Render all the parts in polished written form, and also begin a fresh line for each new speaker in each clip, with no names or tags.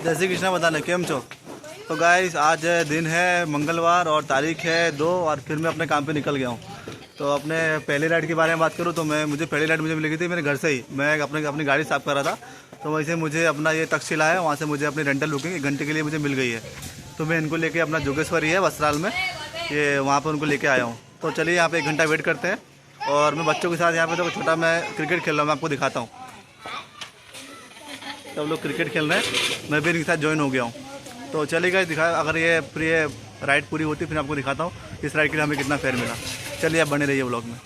जय श्री कृष्णा बताने केम छो। तो गाइस आज दिन है मंगलवार और तारीख है 2 और फिर मैं अपने काम पे निकल गया हूँ। तो अपने पहली राइड के बारे में बात करूँ तो मुझे पहली राइड मुझे मिली थी मेरे घर से ही। मैं अपनी गाड़ी साफ़ कर रहा था तो वहीं से मुझे अपना ये तक्षशिला है, वहाँ से मुझे अपनी रेंटल बुकिंग 1 घंटे के लिए मुझे मिल गई है। तो मैं इनको लेके अपना जोगेश्वरी है वस्त्राल में, ये वहाँ पर उनको लेके आया हूँ। तो चलिए यहाँ पे 1 घंटा वेट करते हैं और मैं बच्चों के साथ यहाँ पे तो छोटा मैं क्रिकेट खेल रहा हूँ, मैं आपको दिखाता हूँ। सब लोग क्रिकेट खेल रहे हैं, मैं भी इनके साथ ज्वाइन हो गया हूँ। तो चलिएगा दिखा, अगर ये राइड पूरी होती फिर आपको दिखाता हूँ इस राइड के लिए हमें कितना फेयर मिला। चलिए आप बने रहिए व्लॉग में।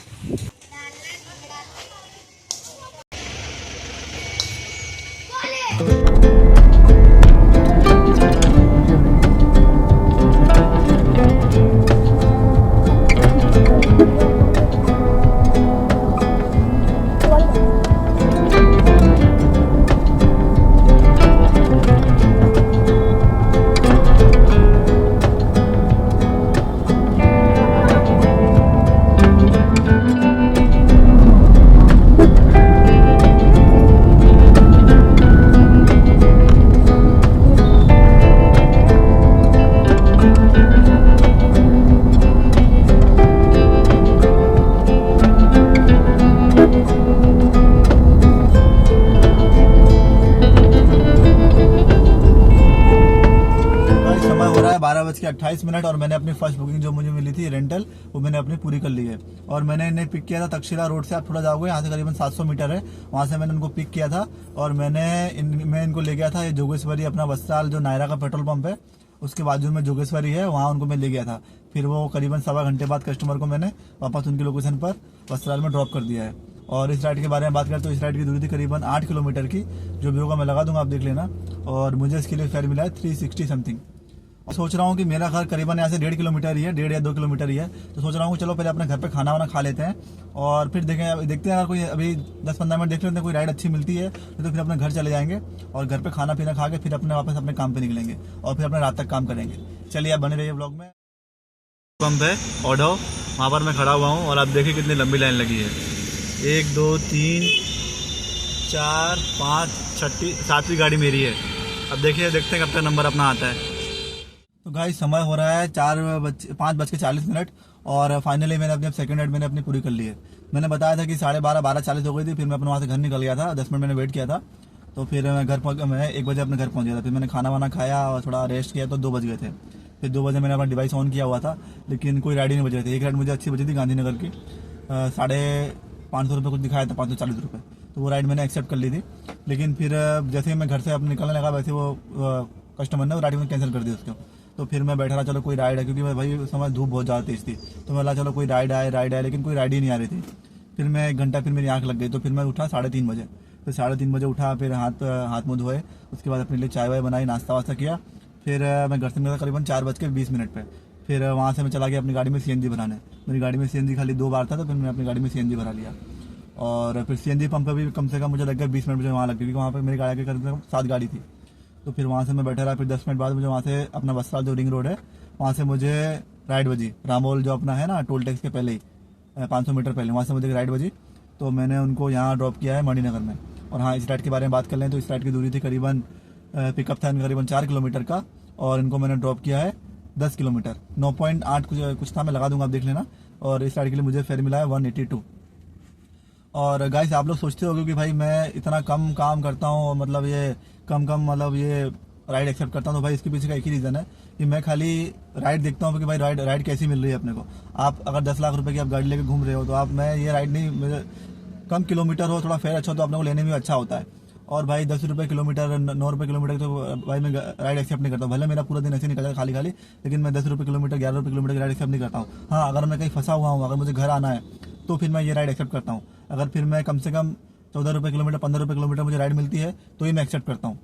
$12:28 और मैंने अपनी फर्स्ट बुकिंग जो मुझे मिली थी रेंटल, वो मैंने अपनी पूरी कर ली है। और मैंने इन्हें पिक किया था तक्षशिला रोड से, आप थोड़ा जाओगे यहाँ से करीबन 700 मीटर है, वहाँ से मैंने उनको पिक किया था। और मैं इनको ले गया था ये जोगेश्वरी, अपना वस्त्राल जो नायरा का पेट्रोल पंप है उसके बाजू में जोगेश्वरी है, वहाँ उनको मैं ले गया था। फिर वो करीबन 1.25 घंटे बाद कस्टमर को मैंने वापस उनकी लोकेशन पर वस्त्राल में ड्रॉप कर दिया है। और इस राइड के बारे में बात करें तो इस राइड की दूरी थी करीबन 8 किलोमीटर की, जो भी होगा मैं लगा दूंगा, आप देख लेना। और मुझे इसके लिए फेयर मिला है 360 समथिंग। सोच रहा हूँ कि मेरा घर करीबन यहाँ से 1.5 किलोमीटर ही है, 1.5 या 2 किलोमीटर ही है। तो सोच रहा हूँ चलो पहले अपने घर पे खाना वाना खा लेते हैं और फिर देखते हैं अगर कोई अभी 10-15 मिनट देख लेते हैं कोई राइड अच्छी मिलती है तो फिर अपने घर चले जाएंगे और घर पे खाना पीना खा के फिर वापस अपने काम पे निकलेंगे और फिर अपने रात तक काम करेंगे। चलिए आप बने रहिए ब्लॉग में। पंप है ऑडो, वहाँ पर मैं खड़ा हुआ हूँ और आप देखिए कितनी लंबी लाइन लगी है। 1 2 3 4 5 6 7वीं गाड़ी मेरी है। अब देखते हैं कब तक नंबर अपना आता है। तो भाई समय हो रहा है 5:40 और फाइनली मैंने अपनी सेकंड राइड मैंने अपनी पूरी कर ली है। मैंने बताया था कि 12:40 हो गई थी, फिर मैं अपने वहाँ से घर निकल गया था, 10 मिनट मैंने वेट किया था। तो फिर मैं 1 बजे अपने घर पहुँच गया था। फिर मैंने खाना वाना खाया और थोड़ा रेस्ट किया तो 2 बज गए थे। फिर 2 बजे मैंने अपना डिवाइस ऑन किया हुआ था, लेकिन कोई राइड ही नहीं बज रही थी। एक राइड मुझे अच्छी बजी थी गांधीनगर की, 550 रुपये कुछ दिखाया था, 540 रुपये। तो वो राइड मैंने एक्सेप्ट कर ली थी। लेकिन फिर जैसे ही मैं घर से अपने निकलने लगा वैसे वो कस्टमर ने वो राइड में कैंसिल कर दी उसको। तो फिर मैं बैठा रहा, चलो कोई राइड है, क्योंकि भाई समय धूप बहुत ज़्यादा तेज थी। तो मैं बोला चलो कोई राइड आए, लेकिन कोई राइड ही नहीं आ रही थी। फिर मैं 1 घंटा फिर मेरी आंख लग गई, तो फिर मैं उठा 3:30 बजे। फिर 3:30 बजे उठा, फिर हाथ मुँह धोए, उसके बाद अपने लिए चाय वाय बनाई, नाश्ता वास्ता किया। फिर मैं घर से निकला करीबन 4:20 पे। फिर वहाँ से मैं चला गया अपनी गाड़ी में CNG भराने। मेरी गाड़ी में CNG खाली 2 बार था, तो फिर मैंने अपनी गाड़ी में CNG भरा लिया। और फिर CNG पंप पर भी कम से कम मुझे लग गया 20 मिनट मुझे वहाँ लग गई, क्योंकि वहाँ पर मेरी गाड़ी के कम से कम 7 गाड़ी थी। तो फिर वहाँ से मैं बैठा रहा। फिर 10 मिनट बाद मुझे वहाँ से अपना वस्त्राल जो रिंग रोड है वहाँ से मुझे राइड बजी, रामोल जो अपना है ना टोल टैक्स के पहले ही 500 मीटर पहले, वहाँ से मुझे राइड बजी। तो मैंने उनको यहाँ ड्रॉप किया है मणिनगर में। और हाँ, इस राइड के बारे में बात कर लें तो इस राइड की दूरी थी करीबन पिकअप था करीबन 4 किलोमीटर का, और इनको मैंने ड्रॉप किया है 10 किलोमीटर, 9.8 कुछ था, मैं लगा दूंगा, आप देख लेना। और इस राइड के लिए मुझे फेयर मिला है 182। और गाइस आप लोग सोचते होंगे कि भाई मैं इतना कम काम करता हूँ, मतलब ये कम मतलब ये राइड एक्सेप्ट करता हूँ। तो भाई इसके पीछे का एक ही रीज़न है कि मैं खाली राइड देखता हूँ कि भाई राइड कैसी मिल रही है अपने को। आप अगर 10 लाख रुपए की आप गाड़ी लेके घूम रहे हो तो मैं ये राइड नहीं, मेरे कम किलोमीटर हो, थोड़ा फेयर अच्छा हो तो अपने को लेने में अच्छा होता है। और भाई 10 रुपये किलोमीटर, 9 रुपये किलोमीटर तो भाई मैं राइड एक्सेप्ट नहीं करता हूँ। भले मेरा पूरा दिन ऐसे निकल जाए खाली, लेकिन मैं 10 रुपये किलोमीटर, 11 रुपये किलोमीटर की राइड एक्सेप्ट नहीं करता हूँ। हाँ, अगर मैं कहीं फंसा हुआ हूँ, अगर मुझे घर आना है तो फिर मैं ये राइड एक्सेप्ट करता हूँ। अगर फिर मैं कम से कम 14 रुपये किलोमीटर, 15 रुपये किलोमीटर मुझे राइड मिलती है तो ये मैं एक्सेप्ट करता हूँ।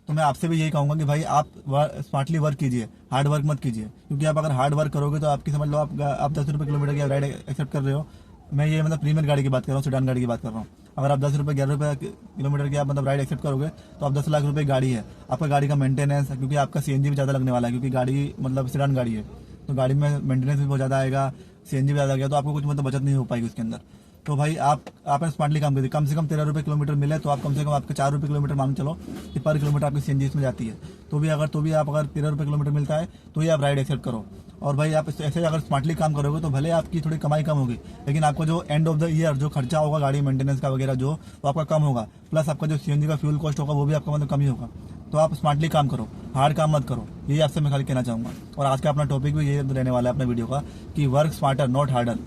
तो मैं आपसे भी यही कहूँगा कि भाई आप स्मार्टली वर्क कीजिए, हार्ड वर्क मत कीजिए। क्योंकि आप अगर हार्ड वर्क करोगे तो आपकी समझ लो आप 10 रुपये किलोमीटर की राइड एक्सेप्ट कर रहे हो। मैं ये मतलब प्रीमियम गाड़ी की बात कर रहा हूँ, सेडान गाड़ी की बात कर रहा हूँ। अगर आप 10 रुपये 11 रुपये किलोमीटर की आप मतलब राइड एक्सेप्ट करोगे तो आप 10 लाख रुपये गाड़ी है, आपका गाड़ी का मेंटेनेंस, क्योंकि आपका CNG भी ज़्यादा लगने वाला है, क्योंकि गाड़ी मतलब सेडान गाड़ी है तो गाड़ी में मेंटेनेंस भी बहुत ज़्यादा आएगा, CNG भी ज़्यादा गया तो आपको कुछ मतलब बचत नहीं हो पाएगी उसके अंदर। तो भाई आपने स्मार्टली काम कर दिया, कम से कम 13 रुपये किलोमीटर मिले तो आप कम से कम आपके 4 रुपये किलोमीटर मांग चलो कि पर किलोमीटर आपकी सीएनजी इसमें जाती है। तो भी आप अगर 13 रुपये किलोमीटर मिलता है तो ही आप राइड एक्सेप्ट करो। और भाई आप ऐसे अगर स्मार्टली काम करोगे तो भले आपकी थोड़ी कमाई कम होगी, लेकिन आपको जो एंड ऑफ द ईयर जो खर्चा होगा गाड़ी मेंटेनेंस का वगैरह जो, वो आपका कम होगा। प्लस आपका जो सीएनजी का फ्यूल कॉस्ट होगा वो भी आपका मतलब कम ही होगा। तो आप स्मार्टली काम करो, हार्ड काम मत करो, यही आपसे मैं खाली कहना चाहूँगा। और आज का अपना टॉपिक भी ये रहने वाला है अपने वीडियो का कि वर्क स्मार्टर नॉट हार्डर।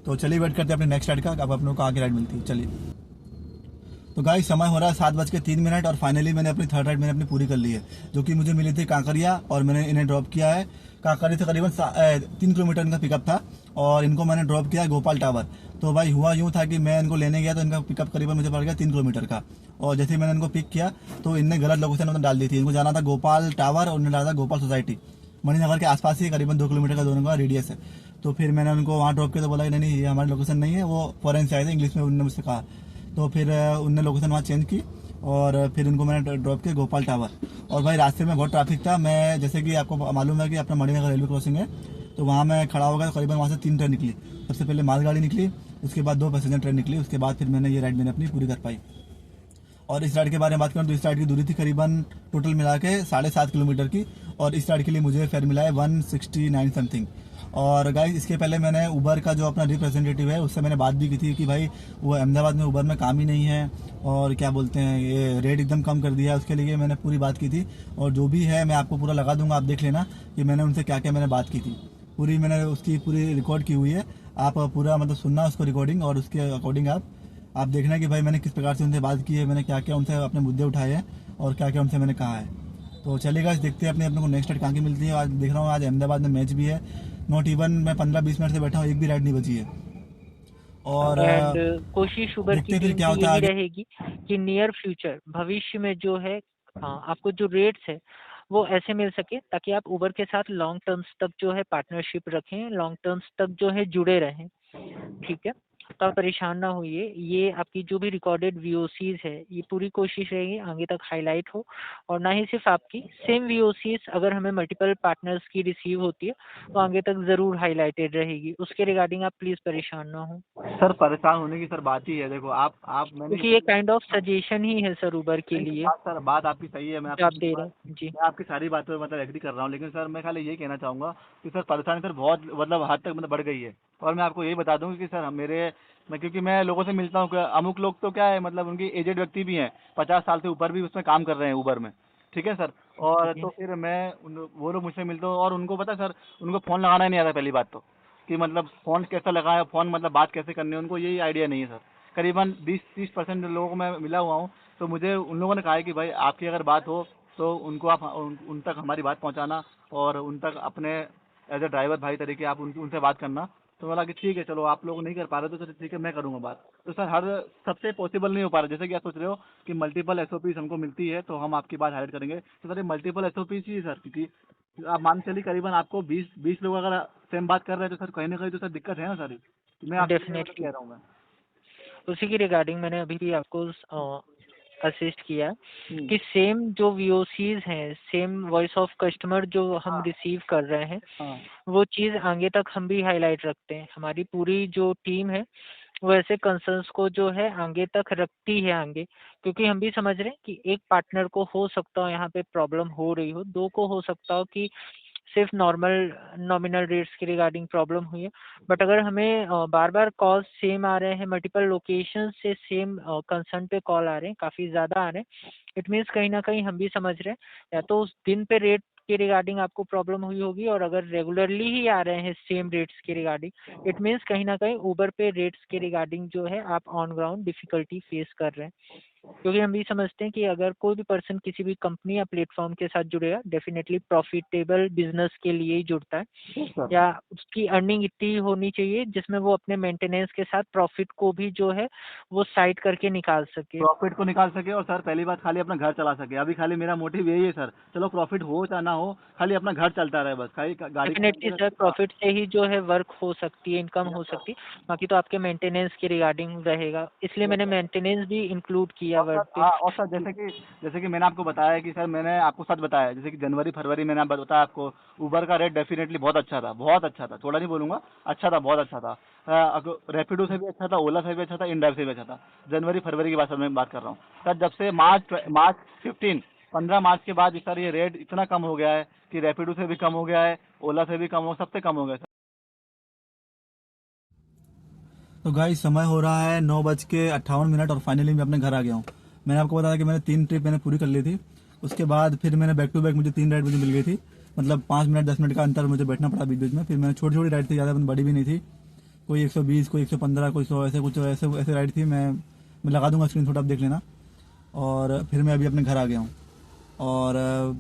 तो चलिए वेट करते हैं अपनी नेक्स्ट राइड का, अब अपनों को आगे राइड मिलती है। चलिए, तो गाइस समय हो रहा है 7:03 और फाइनली मैंने अपनी थर्ड राइड मैंने अपनी पूरी कर ली है, जो कि मुझे मिली थी कांकरिया, और मैंने इन्हें ड्रॉप किया है। कांकरिया से करीबन 3 किलोमीटर इनका पिकअप था, और इनको मैंने ड्रॉप किया गोपाल टावर। तो भाई हुआ यूँ था कि मैं इनको लेने गया तो इनका पिकअप करीबन मुझे पड़ गया 3 किलोमीटर का, और जैसे ही मैंने इनको पिक किया तो इनने गलत लोकेशन मतलब डाल दी थी। इनको जाना था गोपाल टावर और इन्हें डाला था गोपाल सोसाइटी, मणिनगर के आसपास ही करीबन 2 किलोमीटर का दोनों का रेडियस है। तो फिर मैंने उनको वहाँ ड्रॉप किया तो बोला कि नहीं ये हमारी लोकेशन नहीं है, वो फॉरेन से आए थे, इंग्लिश में उन्होंने मुझसे कहा। तो फिर उनने लोकेशन वहाँ चेंज की, और फिर उनको मैंने ड्रॉप किया गोपाल टावर। और भाई रास्ते में बहुत ट्रैफिक था, मैं जैसे कि आपको मालूम है कि अपना मणिनगर रेलवे क्रॉसिंग है, तो वहाँ मैं खड़ा हो गया। करीबन वहाँ से 3 ट्रेन निकली, सबसे पहले मालगाड़ी निकली, उसके बाद 2 पैसेंजर ट्रेन निकली, उसके बाद फिर मैंने ये राइड मैंने अपनी पूरी कर पाई। और इस राइड के बारे में बात करूँ तो इस राइड की दूरी थी करीबन टोटल मिला के 7.5 किलोमीटर की, और इस राइड के लिए मुझे फेयर मिला है 169 समथिंग। और गाइस इसके पहले मैंने उबर का जो अपना रिप्रेजेंटेटिव है उससे मैंने बात भी की थी कि भाई वो अहमदाबाद में उबर में काम ही नहीं है, और क्या बोलते हैं ये रेट एकदम कम कर दिया है, उसके लिए मैंने पूरी बात की थी। और जो भी है मैं आपको पूरा लगा दूंगा, आप देख लेना कि मैंने उनसे क्या क्या मैंने बात की थी। पूरी मैंने उसकी पूरी रिकॉर्ड की हुई है, आप पूरा मतलब सुनना उसको रिकॉर्डिंग, और उसके अकॉर्डिंग आप देखना कि भाई मैंने किस प्रकार से उनसे बात की है, मैंने क्या क्या उनसे अपने मुद्दे उठाए हैं, और क्या क्या उनसे मैंने कहा है। तो चलिएगा देखते हैं अपने को नेक्स्ट राइड कहाँ की मिलती है। आज देख रहा हूँ आज अहमदाबाद में मैच भी है, नॉट इवन मैं 15-20 मिनट से बैठा हूँ, एक भी राइड नहीं बची है। और
एंड कोशिश उबर की
देखते हैं फिर
टीम
क्या
की
होता है
यही
आगे।
रहेगी कि नियर फ्यूचर भविष्य में जो है आपको जो रेट्स है वो ऐसे मिल सके ताकि आप उबर के साथ लॉन्ग टर्म्स तक जो है पार्टनरशिप रखें, लॉन्ग टर्म्स तक जो है जुड़े रहें। ठीक है, तो आप परेशान ना होइए। ये आपकी जो भी रिकॉर्डेड वीओसीज है ये पूरी कोशिश रहेगी आगे तक हाईलाइट हो, और ना ही सिर्फ आपकी सेम वीओसीज अगर हमें मल्टीपल पार्टनर्स की रिसीव होती है तो आगे तक ज़रूर हाईलाइटेड रहेगी। उसके रिगार्डिंग आप प्लीज़ परेशान ना हो,
सर परेशान होने की सर बात ही है, देखो आप मैंने
क्योंकि ये काइंड ऑफ सजेशन ही है सर उबर के
नहीं नहीं,
लिए
बात सर बात आपकी सही है,
जो आप दे रहे हैं जी।
मैं आपकी सारी बातों में मतलब एग्री कर रहा हूँ, लेकिन सर मैं खाली यही कहना चाहूँगा कि सर परेशानी सर बहुत मतलब हद तक मतलब बढ़ गई है। और मैं आपको यही बता दूँ कि सर मैं क्योंकि मैं लोगों से मिलता हूँ, अमुक लोग तो क्या है मतलब उनकी एजेड व्यक्ति भी हैं, 50 साल से ऊपर भी उसमें काम कर रहे हैं ऊबर में, ठीक है सर। और
जी
तो फिर वो लोग मुझसे मिलते हो और उनको पता है सर, उनको फ़ोन लगाना ही नहीं आता पहली बात तो, कि मतलब फ़ोन कैसा लगाया, फ़ोन मतलब बात कैसे करनी है, उनको यही आइडिया नहीं है सर। करीबन 20-30% लोगों को मैं मिला हुआ हूँ, तो मुझे उन लोगों ने कहा है कि भाई आपकी अगर बात हो तो उनको आप उन तक हमारी बात पहुंचाना, और उन तक अपने एज ए ड्राइवर भाई तरीके आप उनसे बात करना। तो बोला कि ठीक है चलो, आप लोग नहीं कर पा रहे तो सर ठीक है मैं करूंगा बात। तो सर हर सबसे पॉसिबल नहीं हो पा रहा, जैसे कि आप सोच रहे हो कि मल्टीपल एसओपीज हमको मिलती है तो हम आपकी बात हाइलाइट करेंगे, तो सर ये मल्टीपल एसओपीज ही है सर, क्योंकि आप मान चलिए करीबन आपको 20 लोग अगर सेम बात कर रहे हैं तो सर कहीं ना कहीं तो सर दिक्कत है ना सर। मैं आपसे ये मतलब
डेफिनेटली,
कह रहा हूँ मैं।
उसी की रिगार्डिंग मैंने अभी भी आपको असिस्ट किया
हम्म।
कि सेम जो वीओसीज हैं, सेम वॉइस ऑफ कस्टमर जो हम
हाँ
रिसीव कर रहे हैं
हाँ।
वो चीज़ आगे तक हम भी हाईलाइट रखते हैं। हमारी पूरी जो टीम है वो ऐसे कंसर्न्स को जो है आगे तक रखती है आगे, क्योंकि हम भी समझ रहे हैं कि एक पार्टनर को हो सकता हो यहाँ पे प्रॉब्लम हो रही हो, दो को हो सकता हो कि सिर्फ नॉर्मल नॉमिनल रेट्स की रिगार्डिंग प्रॉब्लम हुई है। बट अगर हमें बार बार कॉल सेम आ रहे हैं, मल्टीपल लोकेशन से सेम कंसर्न पे कॉल आ रहे हैं, काफ़ी ज़्यादा आ रहे हैं, इट मीन्स कहीं ना कहीं हम भी समझ रहे हैं या तो उस दिन पे रेट के रिगार्डिंग आपको प्रॉब्लम हुई होगी, और अगर रेगुलरली ही आ रहे हैं सेम रेट्स के रिगार्डिंग इट मीन्स कहीं ना कहीं ऊबर पे रेट्स के रिगार्डिंग जो है आप ऑन ग्राउंड डिफिकल्टी फेस कर रहे हैं। क्योंकि हम भी समझते हैं कि अगर कोई भी पर्सन किसी भी कंपनी या प्लेटफॉर्म के साथ जुड़ेगा डेफिनेटली प्रॉफिटेबल बिजनेस के लिए ही जुड़ता है,
यस सर।
या उसकी अर्निंग इतनी होनी चाहिए जिसमें वो अपने मेंटेनेंस के साथ प्रॉफिट को भी जो है वो साइड करके निकाल सके।
प्रॉफिट को निकाल सके, और सर पहली बात खाली अपना घर चला सके, अभी खाली मेरा मोटिव यही है सर। चलो प्रॉफिट हो चाहे ना हो, खाली अपना घर चलता रहे बस, खाली गाड़ी का
डेफिनेटली सर,
हाँ।
प्रॉफिट से ही जो है वर्क हो सकती है, इनकम
यस
हो
सर।
सकती है, बाकी तो आपके मेंटेनेंस के रिगार्डिंग रहेगा, इसलिए
यस
मैंने
सर।
मेंटेनेंस भी इंक्लूड किया किया
और सर
वर्क पे।
हाँ, और सर जैसे कि मैंने आपको बताया कि सर मैंने आपको सच बताया, जैसे कि जनवरी फरवरी मैंने आप बताया आपको, उबर का रेट डेफिनेटली बहुत अच्छा था, बहुत अच्छा था, थोड़ा नहीं बोलूंगा, अच्छा था, बहुत अच्छा था। रैपिडो से भी अच्छा था, ओला से भी अच्छा था, इनड्राइव से भी अच्छा था। जनवरी फरवरी की बात सर मैं बात कर रहा हूँ सर। जब से मार्च 15 मार्च के बाद सर ये रेट इतना कम हो गया है कि रैपिडो से भी कम हो गया है, ओला से भी कम हो, सबसे कम हो गया है सर।
तो गाइस समय हो रहा है 9:58 और फाइनली मैं अपने घर आ गया हूँ। मैंने आपको बताया कि मैंने 3 ट्रिप मैंने पूरी कर ली थी। उसके बाद फिर मैंने बैक टू बैक मुझे 3 राइड मुझे मिल गई थी, मतलब 5 मिनट 10 मिनट का अंतर मुझे बैठना पड़ा बीच बीच में। फिर मैंने छोटी छोटी राइड थी, ज़्यादा बड़ी भी नहीं थी, कोई 120 कोई 115 कोई 100 ऐसे कुछ ऐसे ऐसे राइड थी। मैं लगा दूंगा स्क्रीन आप देख लेना। और फिर मैं अभी अपने घर आ गया हूँ, और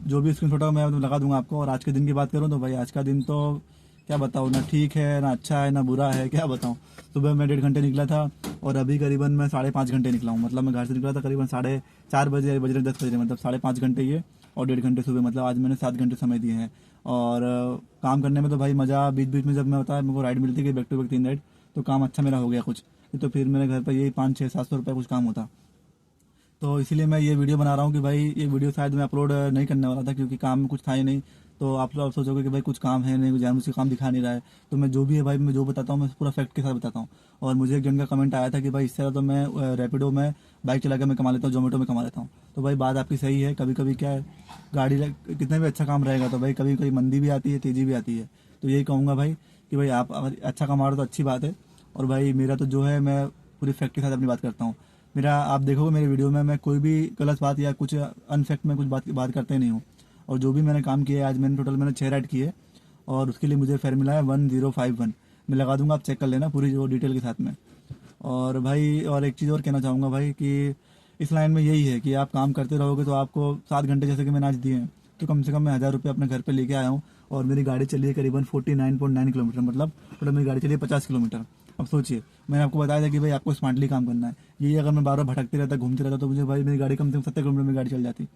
जो भी स्क्रीन मैं लगा दूंगा आपको। और आज के दिन की बात करूँ तो भाई आज का दिन तो क्या बताऊँ, ना ठीक है ना अच्छा है ना बुरा है, क्या बताऊँ। सुबह मैं 1.5 घंटे निकला था और अभी करीबन मैं 5.5 घंटे निकला हूँ। मतलब मैं घर से निकला था करीबन 4:30 बजे, बज रहे 10 बज रहे, मतलब 5.5 घंटे ये और 1.5 घंटे सुबह, मतलब आज मैंने 7 घंटे समय दिए हैं। और काम करने में तो भाई मज़ा, बीच बीच में जब मैं बताया मेरे को राइड मिलती गई बैक टू बैक 3 राइड, तो काम अच्छा मेरा हो गया कुछ। तो फिर मेरे घर पर यही 500-600-700 रुपये कुछ काम होता। तो इसीलिए मैं ये वीडियो बना रहा हूँ कि भाई ये वीडियो शायद मैं अपलोड नहीं करने वाला था, क्योंकि काम में कुछ था ही नहीं। तो आप लोग सोचोगे कि भाई कुछ काम है नहीं, जान मुझसे काम दिखा नहीं रहा है। तो मैं जो भी है भाई, मैं जो बताता हूँ मैं पूरा फैक्ट के साथ बताता हूँ। और मुझे एक जन का कमेंट आया था कि भाई इससे ज़्यादा तो मैं रैपिडो में बाइक चला के मैं कमा लेता हूँ, जोमेटो में कमा लेता हूँ। तो भाई बात आपकी सही है, कभी कभी क्या है, कितना भी अच्छा काम रहेगा तो भाई कभी कभी मंदी भी आती है, तेज़ी भी आती है। तो यही कहूँगा भाई कि भाई आप अगर अच्छा कमा रहे हो तो अच्छी बात है। और भाई मेरा तो जो है, मैं पूरी फैक्ट के साथ अपनी बात करता हूँ। मेरा आप देखोगे मेरे वीडियो में मैं कोई भी गलत बात या कुछ अनफैक्ट में कुछ बात करते नहीं हूँ। और जो भी मैंने काम किया है आज, मैंने 6 राइड किए, और उसके लिए मुझे फेयर मिला है 1051। मैं लगा दूंगा, आप चेक कर लेना पूरी जो डिटेल के साथ में। और भाई और एक चीज़ और कहना चाहूँगा भाई कि इस लाइन में यही है कि आप काम करते रहोगे तो आपको 7 घंटे जैसे कि मैंने आज दिए हैं, तो कम से कम मैं 1000 रुपये अपने घर पे लेके आया हूँ। और मेरी गाड़ी चली है करीबन 49.9 किलोमीटर, मतलब टोटल मेरी गाड़ी चली है 50 किलोमीटर। अब सोचिए, मैंने आपको बताया था कि भाई आपको स्मार्टली काम करना है। यही अगर मैं बार बार भटकते रहता, घूमते रहता, तो मुझे भाई मेरी गाड़ी कम से कम 70 किलोमीटर में गाड़ी चल जाती।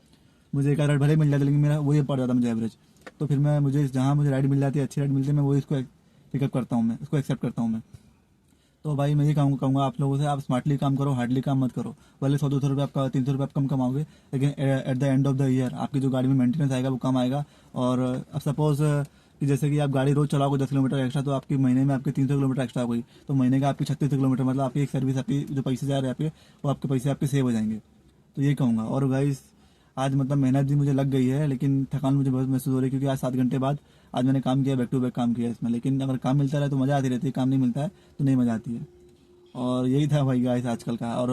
मुझे एक राइड भले ही मिल जाती, लेकिन मेरा वही पड़ जाता मुझे एवरेज। तो फिर मुझे जहाँ मुझे राइड मिल जाती है, अच्छी राइड मिलती है, मैं वही इसको पिकअप करता हूँ, मैं इसको एक्सेप्ट करता हूँ मैं। तो भाई मैं ये कहूँगा आप लोगों से, आप स्मार्टली काम करो, हार्डली काम मत करो। भले 100-200 रुपये आपका, 300 रुपये आप कम कमाओगे, लेकिन at the end of the year आपकी जो गाड़ी में मेंटेनेंस आएगा वो कम आएगा। और अब सपोज कि जैसे कि आप गाड़ी रोज चलाओगे 10 किलोमीटर एक्स्ट्रा, तो आपकी महीने में आपके 300 किलोमीटर एक्स्ट्रा हो गई, तो महीने का आपकी 36 किलोमीटर, मतलब आपकी एक सर्विस, आपकी जो पैसे जा रहे हैं आपके, वो आपके पैसे आपके सेव हो जाएंगे। तो ये कहूँगा। और गाइस आज मतलब मेहनत भी मुझे लग गई है, लेकिन थकान मुझे बहुत महसूस हो रही है, क्योंकि आज 7 घंटे बाद आज मैंने काम किया, बैक टू बैक काम किया इसमें। लेकिन अगर काम मिलता रहे तो मज़ा आती रहती है, काम नहीं मिलता है तो नहीं मज़ा आती है। और यही था भाई गाइस आजकल का। और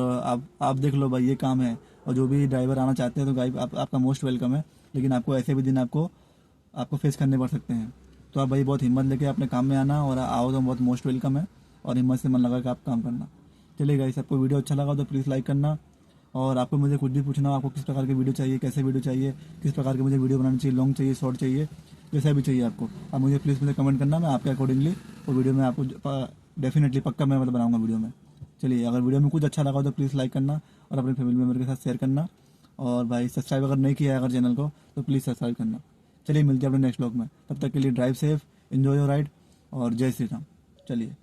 आप देख लो भाई, ये काम है। और जो भी ड्राइवर आना चाहते हैं तो गाइस आपका मोस्ट वेलकम है। लेकिन आपको ऐसे भी दिन आपको फेस करने पड़ सकते हैं। तो आप भाई बहुत हिम्मत लेके अपने काम में आना, और आओ तो बहुत मोस्ट वेलकम है। और हिम्मत से मन लगा के आप काम करना। चलिए गाइस, आपको वीडियो अच्छा लगा तो प्लीज़ लाइक करना। और आपको मुझे कुछ भी पूछना, आपको किस प्रकार की वीडियो चाहिए, कैसे वीडियो चाहिए, किस प्रकार की मुझे वीडियो बनानी चाहिए, लॉन्ग चाहिए, शॉर्ट चाहिए, जैसा भी चाहिए आपको, आप मुझे प्लीज़ मुझे कमेंट करना। मैं आपके अकॉर्डिंगली वो वीडियो में आपको डेफिनेटली पक्का मैं मतलब बनाऊंगा वीडियो में। चलिए, अगर वीडियो में कुछ अच्छा लगा तो प्लीज़ लाइक करना और अपने फैमिली मेम्बर के साथ शेयर करना। और भाई सब्सक्राइब अगर नहीं किया है अगर चैनल को, तो प्लीज़ सब्सक्राइब करना। चलिए मिलते हैं अपने नेक्स्ट ब्लॉग में, तब तक के लिए drive safe, enjoy your ride, और जय श्री राम। चलिए।